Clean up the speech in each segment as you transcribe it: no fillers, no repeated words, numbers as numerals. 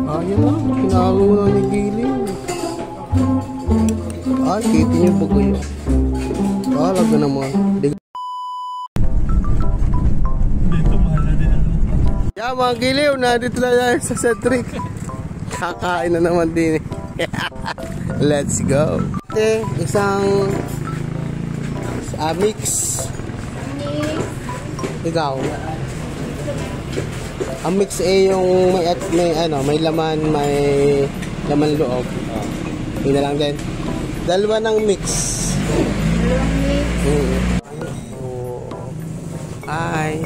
Ayan lang, pinalo na ni Giling. Ay, kita niyo po kayo. Talaga naman. Dito mahal na din ako. Yeah, mga Giliw, nandito na tayo sa Centric. Kakain na naman din. Let's go. Okay, isang mix. Ikaw. Ang mix yung may laman, may laman loob. Yun na lang din. Dalawa ng mix. Hi.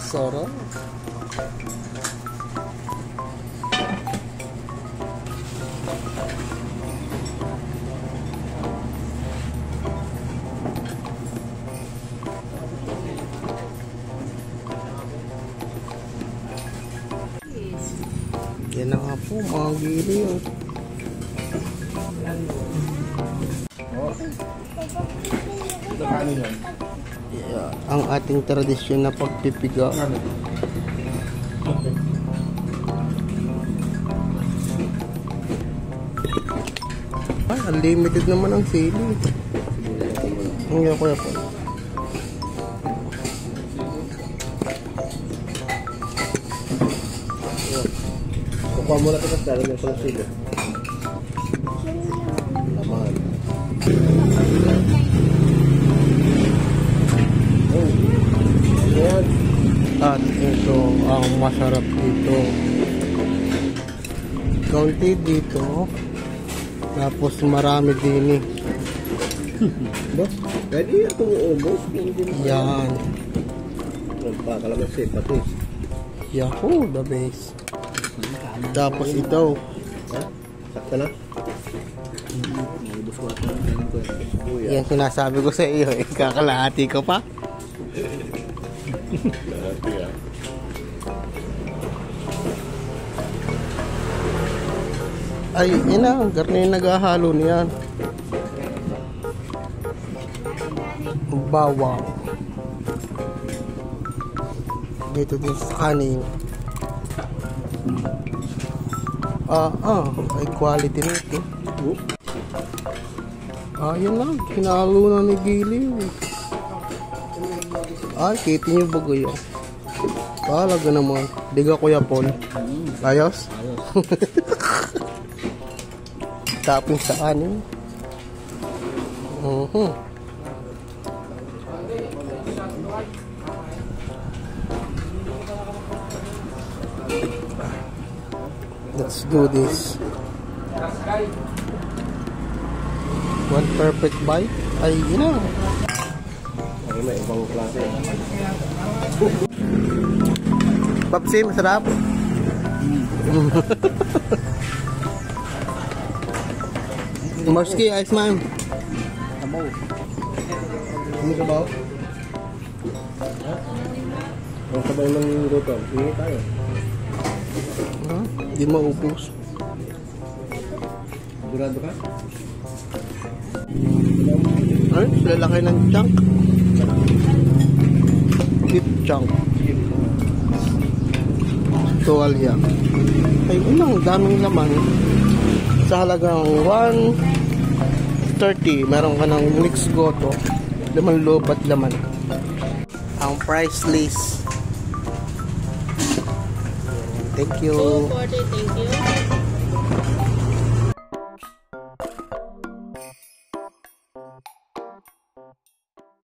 Sarap. Yan na nga po mga Giliw. Yeah, ang ating tradisyon na pagpipiga. Ay, unlimited naman ang sili. Ang kuya po. Kukuha mo na ito kasi dahil may pang sili. Laman. At ito ang masarap dito. Kaunti dito. Tapos marami din eh. Pwede itong ubos. Yan. Nagpakalamas eh, patis. Yahoo, the best. Tapos ito. Sakta na? Yan sinasabi ko sa iyo eh. Kakalahati ko pa. Ay, yun na. Garni yung naghahalo niyan. Bawang. Dito din sa kanin. Ay quality nito. Yun lang. Hinalo na ni Giliw. Ay, kita niyo ba kayo? Talaga naman. Diga Kuya Paul. Ayos? Tapos sa kanin. Let's do this. One perfect bite. Ay, yun na. Ay, may ibang klase. Papsi, masarap. Morski, ice man. Sabaw. Hindi ka ba? Ang sabaw ng luto. Hindi tayo. Hindi maubos. Sigurado ka? Ay, lalaki ng chunk. Beef chunk. Tuwalya. Ay, unang daming laman. Sa halagang 130, meron ka ng mixed goto, laman loob at laman. Ang price list. Thank you. 240, thank you.